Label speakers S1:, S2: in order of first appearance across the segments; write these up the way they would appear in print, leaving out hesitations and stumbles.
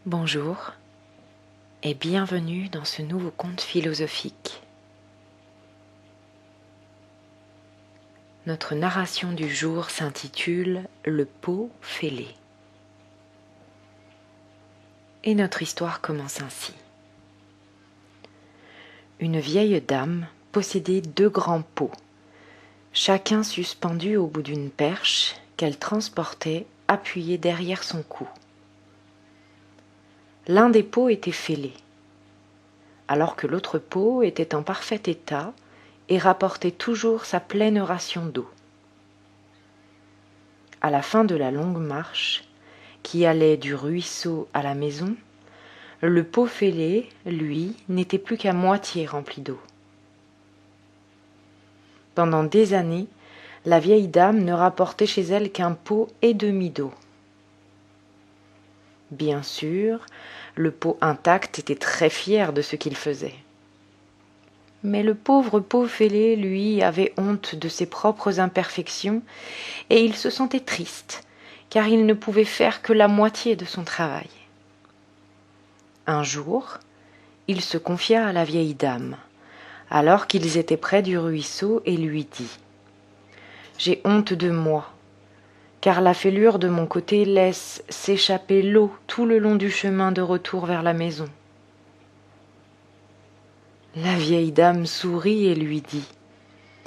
S1: Bonjour et bienvenue dans ce nouveau conte philosophique. Notre narration du jour s'intitule « Le pot fêlé ». Et notre histoire commence ainsi. Une vieille dame possédait 2 grands pots, chacun suspendu au bout d'une perche qu'elle transportait appuyée derrière son cou. L'un des pots était fêlé, alors que l'autre pot était en parfait état et rapportait toujours sa pleine ration d'eau. À la fin de la longue marche, qui allait du ruisseau à la maison, le pot fêlé, lui, n'était plus qu'à moitié rempli d'eau. Pendant des années, la vieille dame ne rapportait chez elle qu'un pot et demi d'eau. Bien sûr, le pot intact était très fier de ce qu'il faisait. Mais le pauvre pot fêlé, lui, avait honte de ses propres imperfections et il se sentait triste, car il ne pouvait faire que la moitié de son travail. Un jour, il se confia à la vieille dame, alors qu'ils étaient près du ruisseau, et lui dit « J'ai honte de moi, car la fêlure de mon côté laisse s'échapper l'eau tout le long du chemin de retour vers la maison. » La vieille dame sourit et lui dit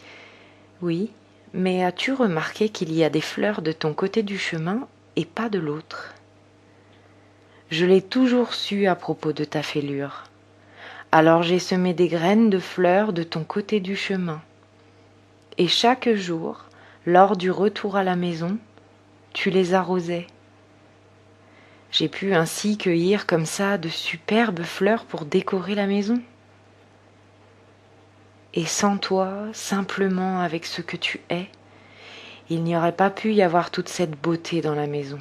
S1: « Oui, mais as-tu remarqué qu'il y a des fleurs de ton côté du chemin et pas de l'autre ? Je l'ai toujours su à propos de ta fêlure. Alors j'ai semé des graines de fleurs de ton côté du chemin. Et chaque jour, lors du retour à la maison, tu les arrosais. J'ai pu ainsi cueillir comme ça de superbes fleurs pour décorer la maison. Et sans toi, simplement avec ce que tu es, il n'y aurait pas pu y avoir toute cette beauté dans la maison.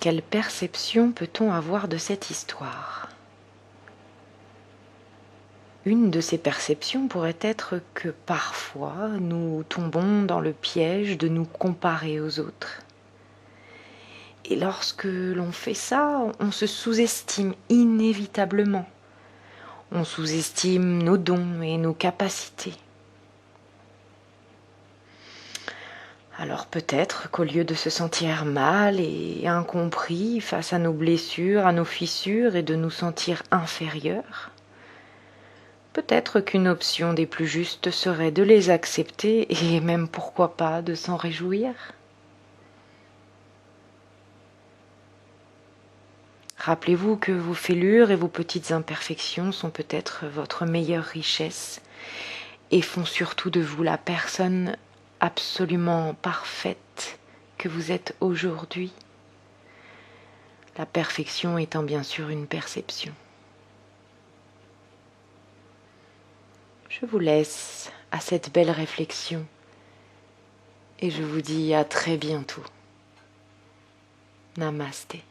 S1: Quelle perception peut-on avoir de cette histoire ? Une de ces perceptions pourrait être que parfois nous tombons dans le piège de nous comparer aux autres. Et lorsque l'on fait ça, on se sous-estime inévitablement. On sous-estime nos dons et nos capacités. Alors peut-être qu'au lieu de se sentir mal et incompris face à nos blessures, à nos fissures et de nous sentir inférieurs, peut-être qu'une option des plus justes serait de les accepter et même pourquoi pas de s'en réjouir. Rappelez-vous que vos fêlures et vos petites imperfections sont peut-être votre meilleure richesse et font surtout de vous la personne absolument parfaite que vous êtes aujourd'hui. La perfection étant bien sûr une perception. Je vous laisse à cette belle réflexion et je vous dis à très bientôt. Namasté.